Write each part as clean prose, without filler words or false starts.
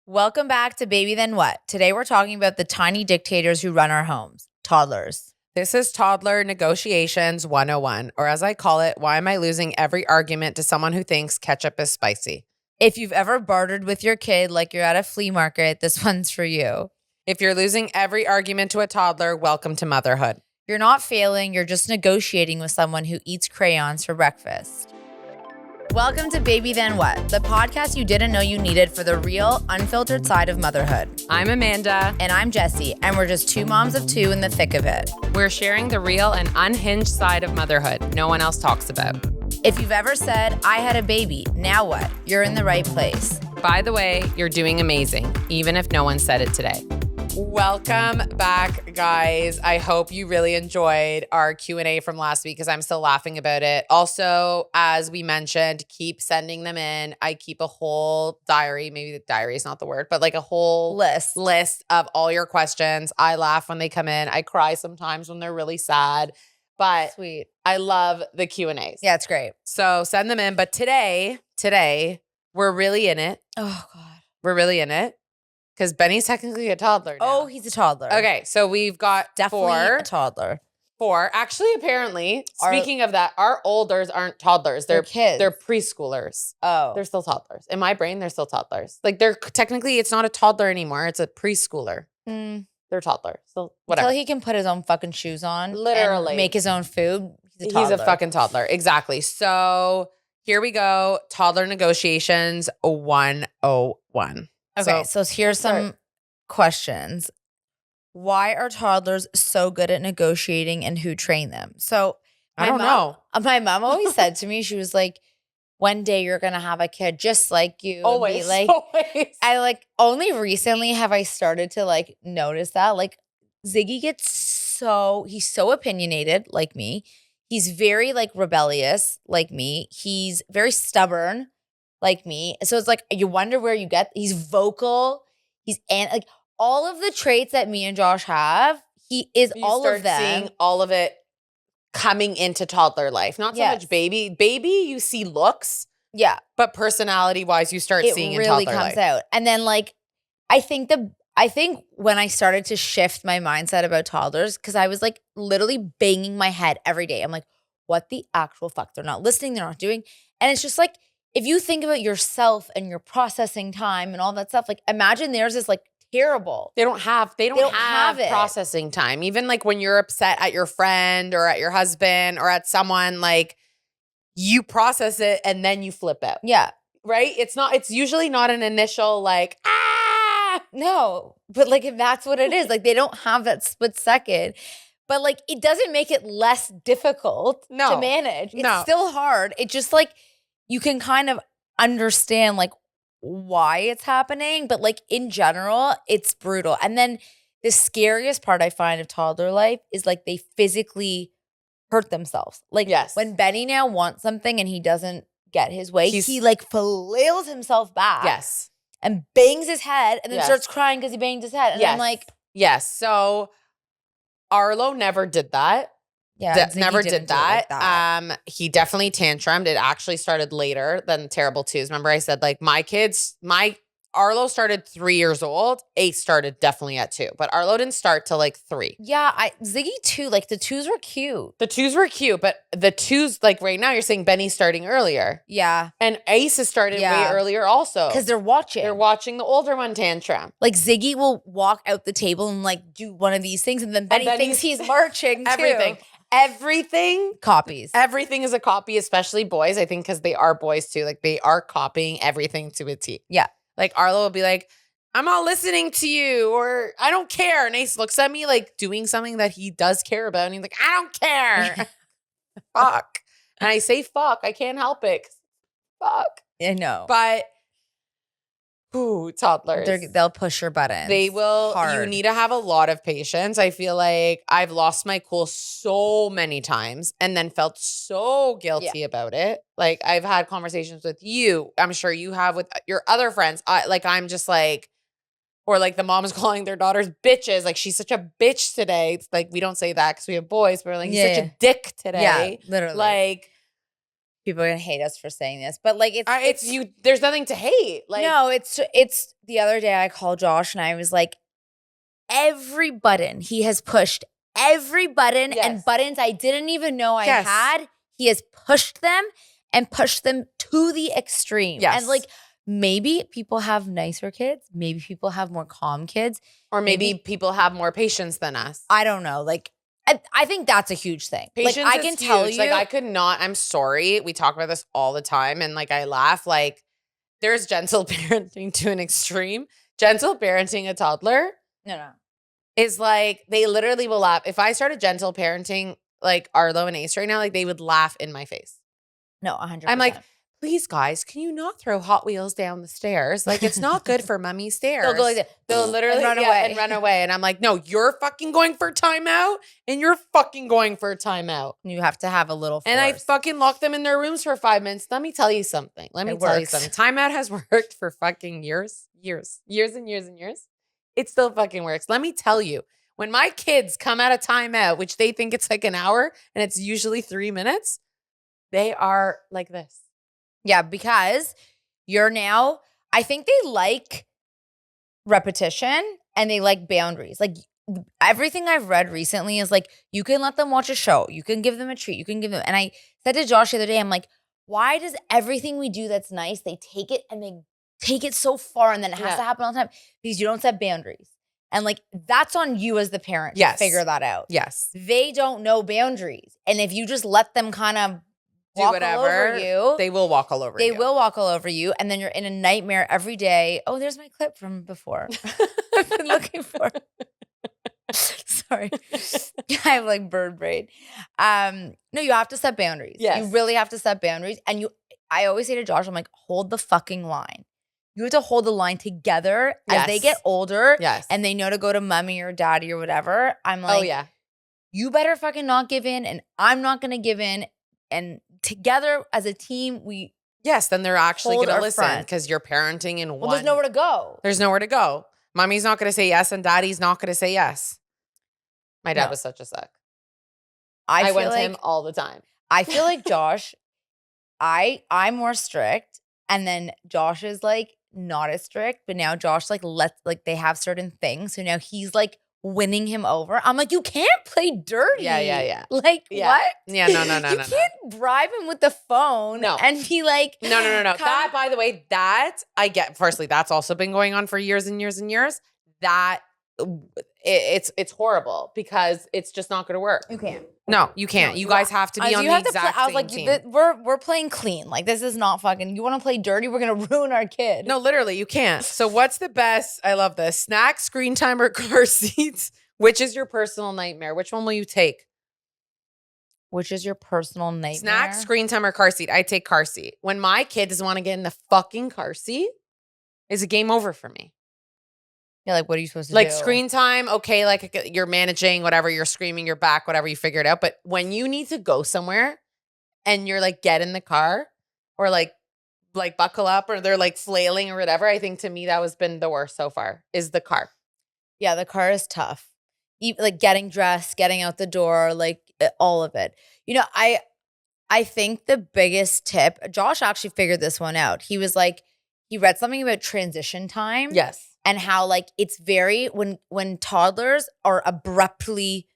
Welcome back to Baby Then What? Today we're talking about the tiny dictators who run our homes, toddlers. This is Toddler Negotiations 101, or as I call it, why am I losing every argument to someone who thinks ketchup is spicy? If you've ever bartered with your kid like you're at a flea market, this one's for you. If you're losing every argument to a toddler, welcome to motherhood. You're not failing, you're just negotiating with someone who eats crayons for breakfast. Welcome to Baby Then What, the podcast you didn't know you needed for the real, unfiltered side of motherhood. I'm Amanda. And I'm Jessie, and we're just two moms of two in the thick of it. We're sharing the real and unhinged side of motherhood no one else talks about. If you've ever said, I had a baby, now what? You're in the right place. By the way, you're doing amazing, even if no one said it today. Welcome back, guys. I hope you really enjoyed our Q&A from last week because I'm still laughing about it. Also, as we mentioned, keep sending them in. I keep a whole diary, maybe the diary is not the word, but like a whole list of all your questions. I laugh when they come in. I cry sometimes when they're really sad, but Sweet. I love the Q&As. Yeah, it's great. So send them in. But today, we're really in it. Oh, God. We're really in it. Because Benny's technically a toddler now. Oh, he's a toddler. Okay, so we've got Definitely a toddler. four. Actually, apparently, Our- speaking of that, our olders aren't toddlers. They're kids. They're preschoolers. Oh. They're still toddlers. In my brain, they're still toddlers. Like they're technically, it's not a toddler anymore. It's a preschooler. They're toddler. So whatever. Until he can put his own fucking shoes on. Literally. And make his own food. He's He's a fucking toddler. Exactly. So here we go. Toddler Negotiations 101. Okay, so here's some questions. Why are toddlers so good at negotiating and who trained them? So I don't know. My mom always said to me, she was like, one day you're going to have a kid just like you. Always. Always. I only recently have I started to notice that. Like Ziggy he's so opinionated like me. He's very rebellious like me. He's very stubborn like me. So it's you wonder where he's vocal. He's all of the traits that me and Josh have, he is all of them. Seeing all of it coming into toddler life. Not so much baby. Baby, you see looks. Yeah. But personality-wise, you start seeing in toddler life. It really comes out. And then I think when I started to shift my mindset about toddlers, because I was literally banging my head every day. I'm like, what the actual fuck? They're not listening. They're not doing. And it's just if you think about yourself and your processing time and all that stuff, imagine theirs is terrible. They don't have processing time. Even when you're upset at your friend or at your husband or at someone, you process it and then you flip out. Yeah. Right? It's usually not an initial no. But if that's what it is, they don't have that split second. But it doesn't make it less difficult to manage. It's still hard. It just you can kind of understand why it's happening, but in general, it's brutal. And then the scariest part I find of toddler life is they physically hurt themselves. Yes. When Benny now wants something and he doesn't get his way, he flails himself back. Yes. And bangs his head and then starts crying because he banged his head. And I'm yes. So Arlo never did that. Yeah, never did that. He definitely tantrumed. It actually started later than terrible twos. Remember I said my Arlo started 3 years old. Ace started definitely at 2, but Arlo didn't start till 3. Yeah, Ziggy too. The twos were cute. The twos were cute, but the twos right now you're saying Benny's starting earlier. Yeah, and Ace is started way earlier also because they're watching. They're watching the older one tantrum. Ziggy will walk out the table and do one of these things, and then Benny thinks he's marching too. Everything copies. Everything is a copy, especially boys. I think because they are boys too. They are copying everything to a T. Yeah. Arlo will be I'm not listening to you, or I don't care. And Ace looks at me doing something that he does care about. And he's I don't care. Fuck. And I say fuck. I can't help it. Fuck. I know. But toddlers. They'll push your buttons. They will. Hard. You need to have a lot of patience. I feel I've lost my cool so many times and then felt so guilty about it. I've had conversations with you. I'm sure you have with your other friends. I'm just or the mom's calling their daughters bitches. She's such a bitch today. It's we don't say that because we have boys, but he's such a dick today. Yeah, literally. People are gonna hate us for saying this, but like It's you. There's nothing to hate. Like no, it's the other day I called Josh and I was like, every button he has pushed, every button and buttons I didn't even know I had, he has pushed them and pushed them to the extreme. Yes. And like maybe people have nicer kids, maybe people have more calm kids, or maybe people have more patience than us. I don't know. Like I think that's a huge thing. Patience like I is can huge. tell you, Like I could not. I'm sorry. We talk about this all the time, and like I laugh. Like there's gentle parenting to an extreme. Gentle parenting a toddler. no. Is like they literally will laugh. If I started gentle parenting like Arlo and Ace right now, like they would laugh in my face. No, 100%. I'm like, please, guys, can you not throw Hot Wheels down the stairs? Like, it's not good for mummy's stairs. They'll go like that. They'll literally run away. And run away. And I'm like, no, you're fucking going for timeout and you're fucking going for timeout. You have to have a little force. And I fucking lock them in their rooms for 5 minutes. Let me tell you something. Timeout has worked for fucking years and years. It still fucking works. Let me tell you, when my kids come out of timeout, which they think it's like an hour and it's usually 3 minutes, they are like this. Yeah, because I think they like repetition and they like boundaries. Like everything I've read recently is like, you can let them watch a show. You can give them a treat. You can give them, and I said to Josh the other day, I'm like, why does everything we do that's nice, they take it and they take it so far and then it has to happen all the time because you don't set boundaries. And like, that's on you as the parent to figure that out. Yes. They don't know boundaries. And if you just let them kind of do whatever, they will walk all over you. They will walk all over you. And then you're in a nightmare every day. Oh, there's my clip from before. I've been looking for. Sorry. I have like bird brain. No, you have to set boundaries. Yes. You really have to set boundaries. And I always say to Josh, I'm like, hold the fucking line. You have to hold the line together as they get older and they know to go to mommy or daddy or whatever. I'm like, oh yeah, you better fucking not give in and I'm not going to give in. And together as a team, then they're actually going to listen because you're parenting in one. There's nowhere to go. There's nowhere to go. Mommy's not going to say yes and daddy's not going to say yes. My dad was such a suck. I went to him all the time. I feel like Josh, I'm more strict. And then Josh is like not as strict, but now Josh they have certain things. So now he's like winning him over. I'm like, you can't play dirty. Yeah. Like what? Yeah, no. You can't bribe him with the phone and be like, no. That, by the way, that I get. Firstly, that's also been going on for years and years and years. That it's horrible because it's just not going to work. You can't. No, you can't. You guys have to be on the exact same team. We're playing clean. Like this is not fucking. You want to play dirty? We're gonna ruin our kid. No, literally, you can't. So what's the best? I love this. Snack, screen time, or car seats? Which is your personal nightmare? Which one will you take? Which is your personal nightmare? Snack, screen time, or car seat? I take car seat. When my kid doesn't want to get in the fucking car seat, it's a game over for me. Yeah, like what are you supposed to do? Like screen time, okay, like you're managing whatever, you're screaming, you're back, whatever, you figure it out. But when you need to go somewhere and you're like, get in the car or like buckle up or they're like flailing or whatever, I think to me that has been the worst so far is the car. Yeah, the car is tough. Like getting dressed, getting out the door, like all of it. You know, I think the biggest tip, Josh actually figured this one out. He was like, he read something about transition time. Yes. And how like it's very when toddlers are abruptly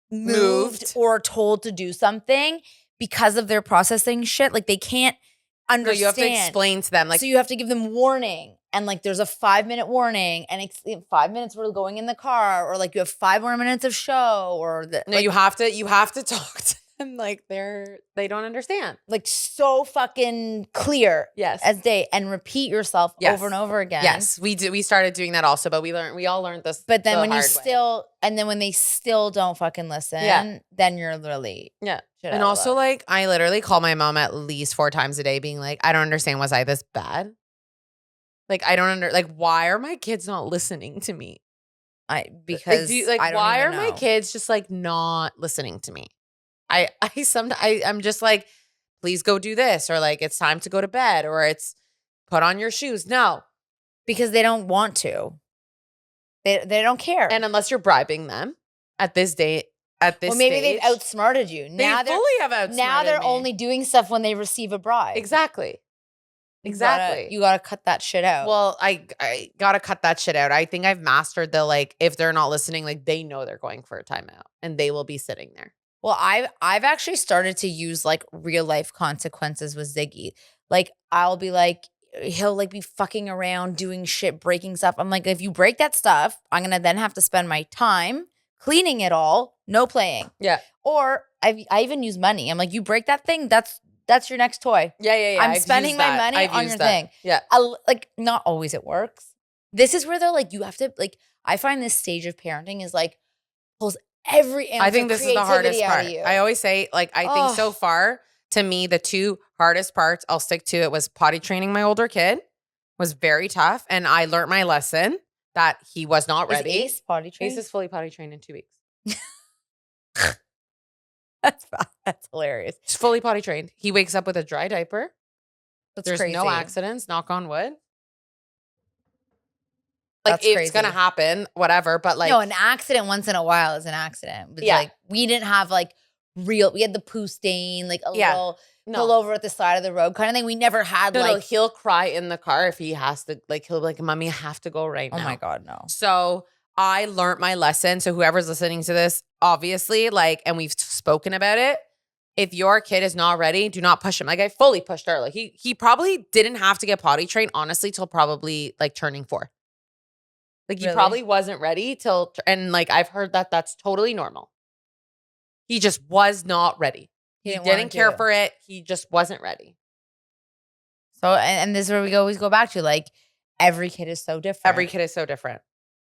moved or told to do something because of their processing shit, like they can't understand. No, you have to explain to them. Like, so you have to give them warning. And like there's a 5-minute warning and 5 minutes we're going in the car or like you have 5 more minutes of show or no, you have to talk to them like they don't understand. Like so fucking clear as day and repeat yourself over and over again. Yes, we do. We started doing that also, but we all learned this. But then when when they still don't fucking listen, then you're literally And also like I literally call my mom at least 4 times a day being like, I don't understand, was I this bad? Like I don't why are my kids not listening to me? Because why are my kids just like not listening to me? I'm just like, please go do this, or like it's time to go to bed, or it's put on your shoes. No, because they don't want to. They don't care. And unless you're bribing them at this day at this Well, maybe stage. they've outsmarted you. They fully have outsmarted Now they're me. only doing stuff when they receive a bribe. Exactly. You gotta cut that shit out. Well, I gotta cut that shit out. I think I've mastered the, like, if they're not listening, like, they know they're going for a timeout and they will be sitting there. Well, I've actually started to use like real life consequences with Ziggy. Like I'll be like, he'll like be fucking around doing shit, breaking stuff. I'm like, if you break that stuff, I'm gonna then have to spend my time cleaning it all, no playing. Yeah. Or I even use money. I'm like, you break that thing, that's your next toy. Yeah. I'm spending my money on your thing. Yeah. Like not always it works. This is where they're like, you have to like. I find this stage of parenting is like pulls every ounce I think of this is the hardest creativity out part. of you. I always say, like, I think so far, to me, the two hardest parts, I'll stick to it, was potty training my older kid. Was very tough. And I learned my lesson that he was not ready. Is Ace potty trained? Ace is fully potty trained in 2 weeks. That's hilarious. He's fully potty trained. He wakes up with a dry diaper. There's crazy. no accidents, knock on wood. Like, That's it's crazy. gonna happen, whatever. But like, No, an accident once in a while is an accident. But Yeah. like we didn't have like we had the poo stain, like a Yeah. little No. pull over at the side of the road kind of thing. We never had no, he'll cry in the car if he has to. Like, he'll be like, "Mommy, I have to go right now." oh my God, no. So I learned my lesson. So whoever's listening to this, obviously, like, and we've spoken about it. If your kid is not ready, do not push him. Like, I fully pushed her. Like, he probably didn't have to get potty trained, honestly, till probably like turning 4. Like, he Really? probably wasn't ready till, and like, I've heard that that's totally normal. He just was not ready. He didn't didn't wanna care do. for it. He just wasn't ready. So and this is where we always go back to like every kid is so different. Every kid is so different.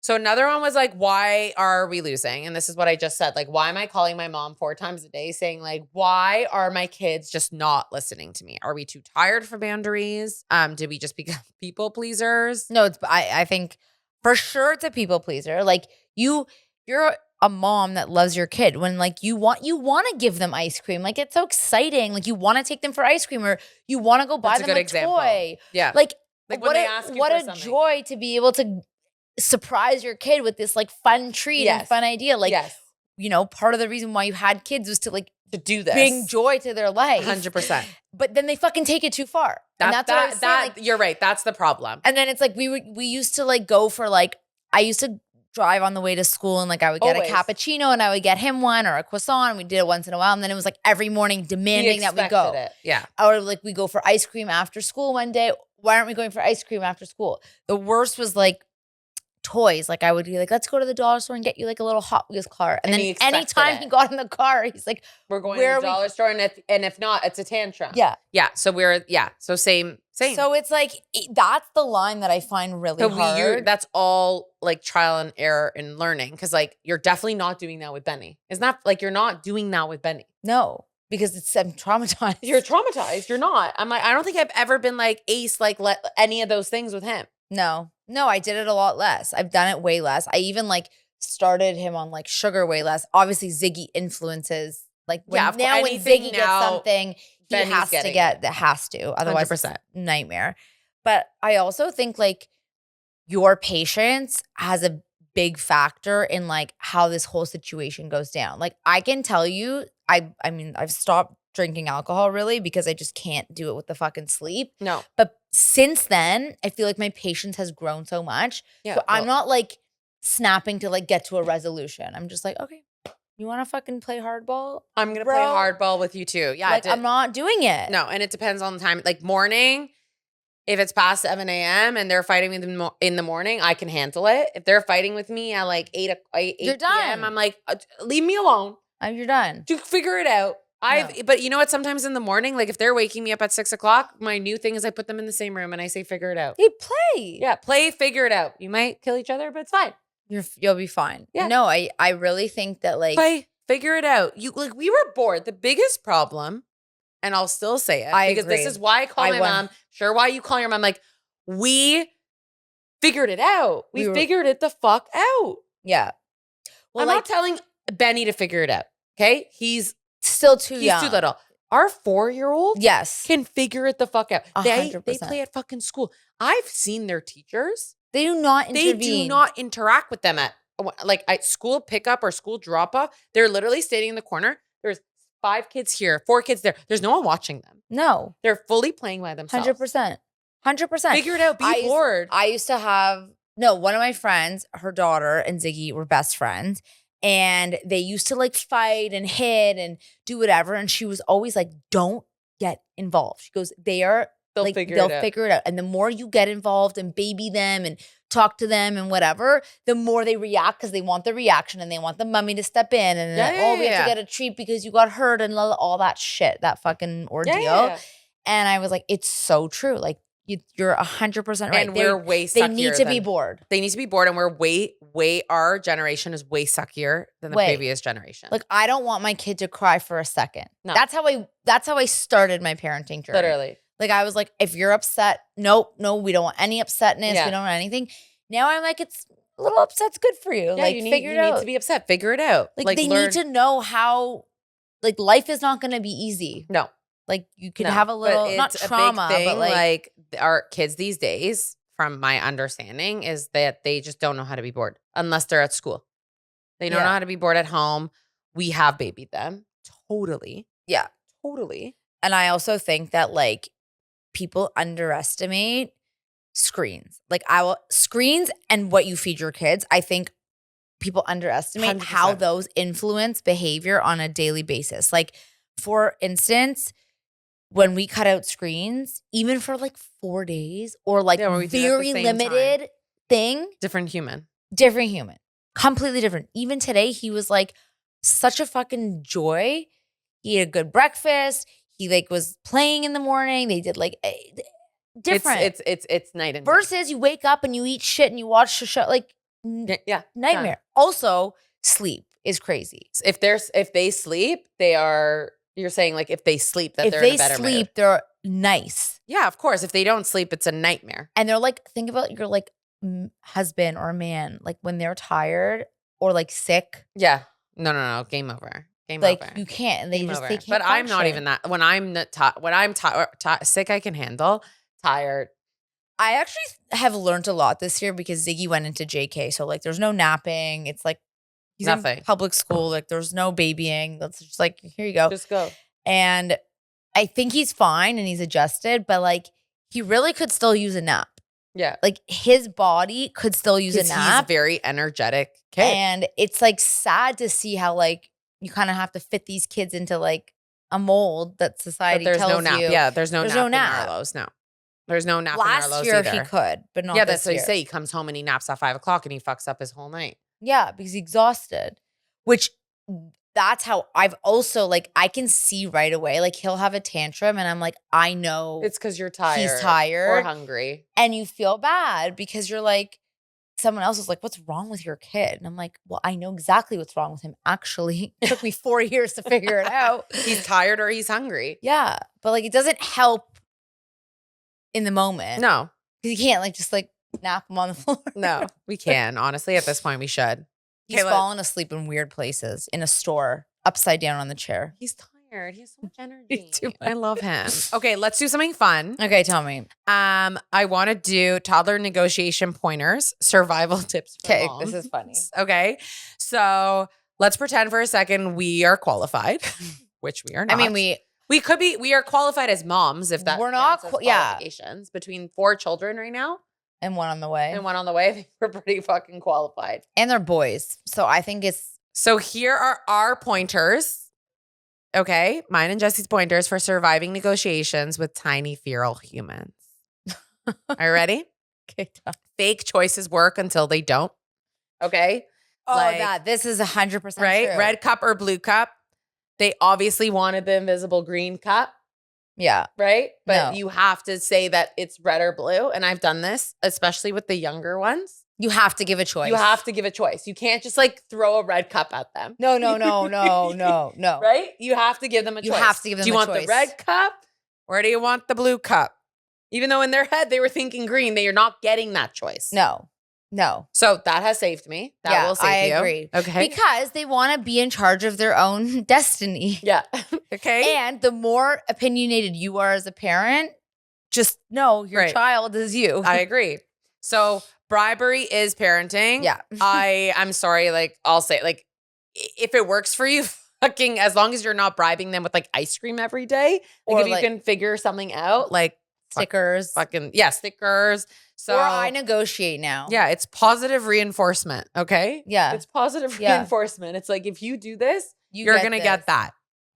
So another one was like, why are we losing? And this is what I just said. Like, why am I calling my mom 4 times a day saying like, why are my kids just not listening to me? Are we too tired for boundaries? Did we just become people pleasers? No, I think for sure it's a people pleaser. Like you're a mom that loves your kid when like you want to give them ice cream. Like it's so exciting. Like you want to take them for ice cream or you want to go buy That's a them good a example. toy. Yeah. Like when what they a, ask you what for a something. joy to be able to surprise your kid with this like fun treat and Yes. fun idea. Like, Yes. you know, part of the reason why you had kids was to like To do this. bring joy to their life. 100%. But then they fucking take it too far. And that's what I was saying. Like, You're right. That's the problem. and then it's like we used to like go for like I used to drive on the way to school and like I would get Always. a cappuccino and I would get him one or a croissant and we did it once in a while and then it was like every morning demanding that we go. It. Yeah. Or like we go for ice cream after school one day. Why aren't we going for ice cream after school? The worst was like toys. Like I would be like, let's go to the dollar store and get you like a little Hot Wheels car. And And he then expected anytime it. he got in the car, he's like, We're going Where to are the we- dollar store, and if not, it's a tantrum. yeah. Yeah. So so same. So it's like that's the line that I find really So hard. that's all like trial and error and learning. Because like you're definitely not doing that with Benny. It's not like you're not doing that with Benny. No, because I'm traumatized. You're traumatized. You're not. I'm like, I don't think I've ever been like Ace, like let any of those things with him. No, I did it a lot less. I've done it way less. I even like started him on like sugar way less. Obviously, Ziggy influences like when, Yeah, now when anything Ziggy now, gets something, he Benny's has to getting get it. that has to. Otherwise, 100%. it's a nightmare. But I also think like your patience has a big factor in like how this whole situation goes down. Like I can tell you, I mean, I've stopped drinking alcohol really because I just can't do it with the fucking sleep. No. But since then, I feel like my patience has grown so much. Yeah. So I'm not like snapping to like get to a resolution. I'm just like, okay, you want to fucking play hardball? I'm gonna Bro. play hardball with you too. Yeah. Like I'm not doing it. No, and it depends on the time. Like morning, if it's past 7 a.m. and they're fighting with me in the morning, I can handle it. If they're fighting with me at like 8 You're done. p.m., I'm like, leave me alone. You're done. To figure it out. But you know what? Sometimes in the morning, like if they're waking me up at 6 o'clock, my new thing is I put them in the same room and I say, figure it out. Hey, play. Yeah, play, figure it out. You might kill each other, but it's fine. You'll be fine. Yeah. No, I really think that like Play, figure it out. We were bored. The biggest problem, and I'll still say it because agree. this is why I call my mom. Sure, why you call your mom? Like we figured it out. We figured it the fuck out. yeah. Well, I'm like, not telling Benny to figure it out. Okay, he's still too young. too little. Our 4-year-old Yes. can figure it the fuck out. They 100%. play at fucking school. I've seen their teachers. They do not intervene. They do not interact with them at school pickup or school drop off, they're literally standing in the corner. There's 5 kids here, 4 kids there. There's no one watching them. No. They're fully playing by themselves. 100%. 100%. Figure it out. Be bored. I used to have, one of my friends, her daughter and Ziggy were best friends. And they used to like fight and hit and do whatever. And she was always like, don't get involved. She goes, they'll figure it out. And the more you get involved and baby them and talk to them and whatever, the more they react because they want the reaction and they want the mummy to step in and we have to get a treat because you got hurt and all that shit, that fucking ordeal. Yeah. And I was like, it's so true. Like you're 100% right. And we're way suckier. They need to be bored. They need to be bored, and we're way. Our generation is way suckier than the previous generation. Like I don't want my kid to cry for a second. No. That's how I started my parenting journey. Literally. Like I was like, if you're upset, no, we don't want any upsetness. We don't want anything. Now I'm like, it's a little upset's good for you. Yeah, like you need to be upset. Figure it out. Like they need to know how. Like life is not going to be easy. No. Like you could have a little not trauma, big thing, but like our kids these days, from my understanding, is that they just don't know how to be bored unless they're at school. They don't know how to be bored at home. We have babied them. Totally. Yeah. Totally. And I also think that like people underestimate screens. Like screens and what you feed your kids. I think people underestimate 100%. how those influence behavior on a daily basis. Like for instance, when we cut out screens, even for like 4 days or like very limited thing. Different human. Completely different. Even today, he was like such a fucking joy. He had a good breakfast. He like was playing in the morning. They did like different. It's night and day. Versus you wake up and you eat shit and you watch the show. Like nightmare. Also, sleep is crazy. If they sleep, you're saying like if they sleep that they're in a better mood. If they sleep, they're nice. Yeah, of course. If they don't sleep, it's a nightmare. And they're like, think about your like husband or man, like when they're tired or like sick. Yeah. No. Game over. Like you can't, and they can't. But function. I'm not even that. When I'm sick, I can handle. Tired. I actually have learned a lot this year because Ziggy went into JK. So like, there's no napping. It's like he's in public school. Like there's no babying. That's just like, here you go. Just go. And I think he's fine and he's adjusted, but like he really could still use a nap. Yeah. Like his body could still use a nap. He's a very energetic kid. And it's like sad to see how like you kind of have to fit these kids into like a mold that society tells you. There's no nap. Yeah, there's no nap in Arlo's. No. There's no nap in Arlo's Last year either. he could, but not Yeah, this that's what year. you say. He comes home and he naps at 5 o'clock and he fucks up his whole night. Yeah, because he's exhausted. Which that's how I've also like I can see right away. Like he'll have a tantrum and I'm like, I know it's because you're tired. He's tired. Or hungry. And you feel bad because you're like, someone else is like, what's wrong with your kid? And I'm like, well, I know exactly what's wrong with him. Actually, it took me 4 years to figure it out. He's tired or he's hungry. Yeah. But like it doesn't help in the moment. No. Because you can't like just like nap him on the floor. No, we can. Honestly, at this point, we should. He's fallen asleep in weird places, in a store, upside down on the chair. He's tired. He has so much energy. I love him. Okay, let's do something fun. Okay, tell me. I want to do toddler negotiation pointers, survival tips for moms. This is funny. Okay, so let's pretend for a second we are qualified, which we are not. I mean, we could be. We are qualified as moms if that we're not. Qualifications between 4 children right now. And one on the way. I think we're pretty fucking qualified. And they're boys. So I think it's. So here are our pointers. Okay. Mine and Jessie's pointers for surviving negotiations with tiny feral humans. Are you ready? Okay. Fake choices work until they don't. Okay. Oh, this is 100% right. True. Red cup or blue cup. They obviously wanted the invisible green cup. Yeah. Right? But you have to say that it's red or blue. And I've done this, especially with the younger ones. You have to give a choice. You have to give a choice. You can't just like throw a red cup at them. No. Right? You have to give them a choice. You have to give them a choice. Do you want the red cup or do you want the blue cup? Even though in their head they were thinking green, they are not getting that choice. No. So that has saved me. That will save you. I agree. Okay. Because they want to be in charge of their own destiny. Yeah. Okay. And the more opinionated you are as a parent, just know your child is you. I agree. So bribery is parenting. Yeah. I'm sorry. Like I'll say like, if it works for you, fucking, as long as you're not bribing them with like ice cream every day, like Or, if you like, can figure something out, like stickers. fucking, yeah, stickers. So Or I negotiate now. yeah, it's positive reinforcement. Okay. Yeah. It's positive Yeah. reinforcement. It's like, if you do this, You you're get going to this. get that.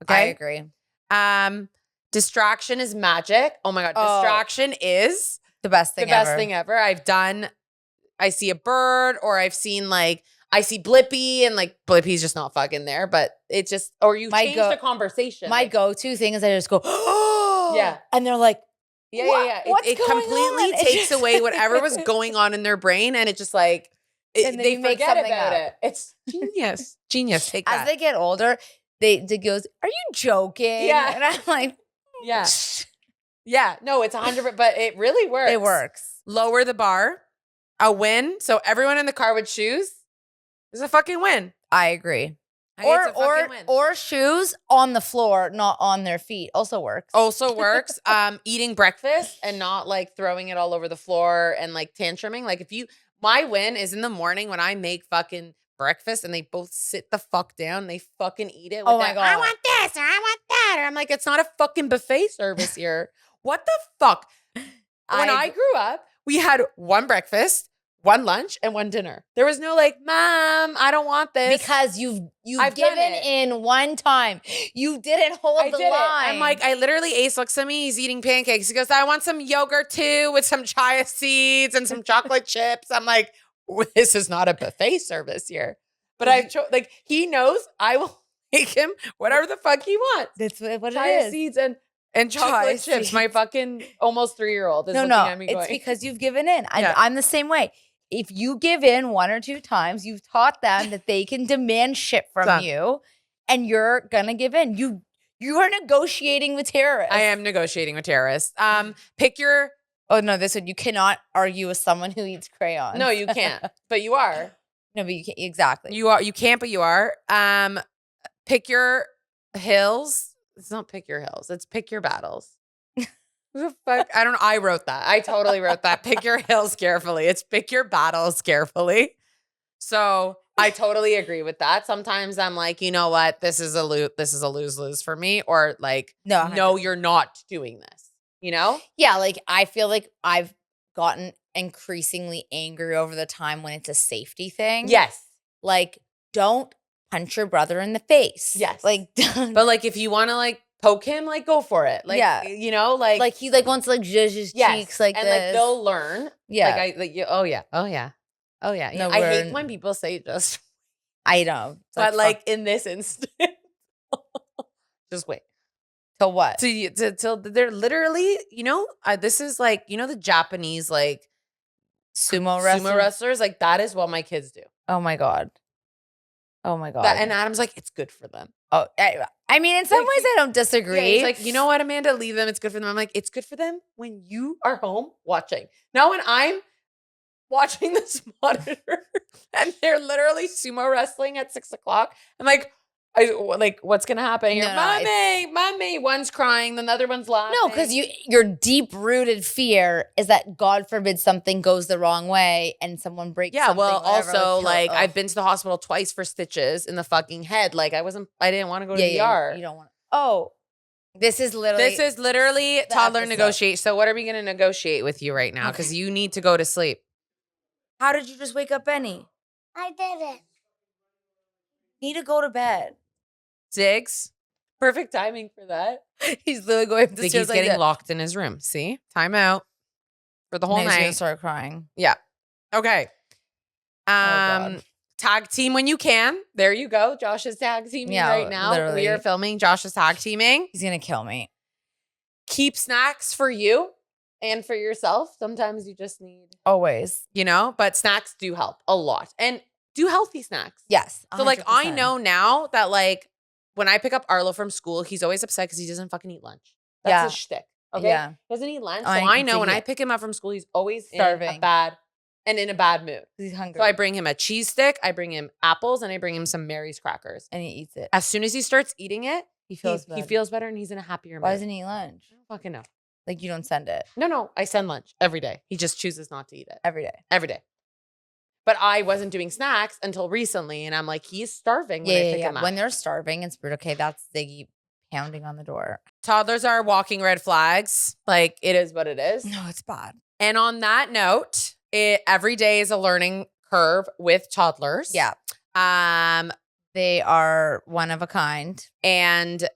I Okay. agree. Distraction is magic. Oh my God. Oh. Distraction is The best the thing best ever. thing ever. I see a bird, or I've seen like, I see Blippi, and like Blippi's just not fucking there, but it just, or you change the conversation. My like, go-to thing is I just go, oh, yeah. And they're like, Yeah. What's It going completely on? takes away whatever was going on in their brain, and it just like, And then they you make forget something about up. it. It's genius. Genius. Take As that. they get older, they goes, are you joking? Yeah. And I'm like, Yeah. Yeah. No, it's 100%, but it really works. It works. Lower the bar, a win. So everyone in the car with shoes is a fucking win. I agree. It's a fucking win. Or shoes on the floor, not on their feet. Also works. Also works. Eating breakfast and not like throwing it all over the floor and like tantruming. Like my win is in the morning when I make fucking breakfast and they both sit the fuck down. They fucking eat it. With Oh my God. I want this or I want that. Or I'm like, it's not a fucking buffet service here. What the fuck? When I grew up, we had one breakfast, one lunch, and one dinner. There was no like, Mom, I don't want this. Because you've given in one time. You didn't hold the line. I'm like, I literally, Ace looks at me, he's eating pancakes. He goes, I want some yogurt too with some chia seeds and some chocolate chips. I'm like, this is not a buffet service here. But like, he knows I will make him whatever the fuck he wants. That's what Chia it is. seeds and chocolate chips. Seeds. My fucking almost 3-year-old is looking at me going. It's because you've given in. Yeah. I'm the same way. If you give in 1 or 2 times, you've taught them that they can demand shit from you, and you're gonna give in. You are negotiating with terrorists. I am negotiating with terrorists. Pick your. Oh no, this one you cannot argue with someone who eats crayons. No, you can't. But you are. No, but you can't. Exactly. You are. You can't, but you are. Pick your hills. It's not pick your hills. It's pick your battles. Who the fuck? I don't know. I wrote that. I totally wrote that. Pick your hills carefully. It's pick your battles carefully. So I totally agree with that. Sometimes I'm like, you know what? This is a lose-lose for me. Or like, no, you're not doing this. You know? Yeah, like I feel like I've gotten increasingly angry over the time when it's a safety thing. Yes. Like, don't punch your brother in the face. Yes. Like, but like if you want to like poke him, like go for it. Like, yeah. You know, like he like wants to like zhuzh his cheeks like and this. like they'll learn. Yeah. Oh yeah. No, I hate when people say just. I know. But like in this instance, just wait. Till what? Till they're literally, you know, this is like, you know, the Japanese like sumo wrestlers, like that is what my kids do. Oh my God. And Adam's like, it's good for them. Oh, I mean, in some ways I don't disagree. Yeah, he's like, you know what, Amanda, leave them. It's good for them. I'm like, it's good for them when you are home watching. Now when I'm watching this monitor and they're literally sumo wrestling at 6 o'clock, I'm like, what's gonna happen here? Mommy, one's crying, the other one's laughing. No, because your deep-rooted fear is that God forbid something goes the wrong way and someone breaks something. Yeah, well, also, like, I've been to the hospital twice for stitches in the fucking head. Like, I didn't want to go to the ER. You don't want to. Oh, this is literally Toddler Negotiate. So what are we going to negotiate with you right now? Because you need to go to sleep. How did you just wake up, Benny? I didn't. Need to go to bed. Ziggs. Perfect timing for that. He's literally going up the Ziggy's stairs like getting that. locked in his room. See? Time out for the whole He's night. gonna start crying. Yeah. Okay. God. Tag team when you can. There you go. Josh is tag teaming right now. Literally. We are filming. Josh is tag teaming. He's gonna kill me. Keep snacks for you and for yourself. Sometimes you just need, Always. you know, but snacks do help a lot. And do healthy snacks. Yes. So like 100%. I know now that like when I pick up Arlo from school, he's always upset because he doesn't fucking eat lunch. That's his shtick. Okay. Yeah. Doesn't eat lunch. Oh, So I know when I pick him up from school, he's always starving. in a bad mood. He's hungry. So I bring him a cheese stick, I bring him apples, and I bring him some Mary's crackers. And he eats it. As soon as he starts eating it, He feels better. He feels better and he's in a happier mood. Why doesn't he eat lunch? I don't fucking know. Like you don't send it No, I send lunch every day. He just chooses not to eat it every day. every day. But I wasn't doing snacks until recently, and I'm like, he's starving when I pick him up. When they're starving, it's rude. Okay, that's Ziggy pounding on the door. Toddlers are walking red flags. Like, it is what it is. No, it's bad. And on that note, every day is a learning curve with toddlers. Yeah. They are one of a kind. And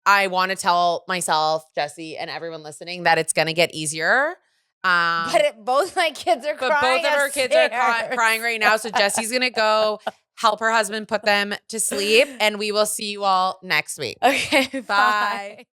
I want to tell myself, Jessie, and everyone listening that it's going to get easier. But both my kids are crying. But both of our kids are crying right now. So Jessie's going to go help her husband put them to sleep. And we will see you all next week. Okay, Bye.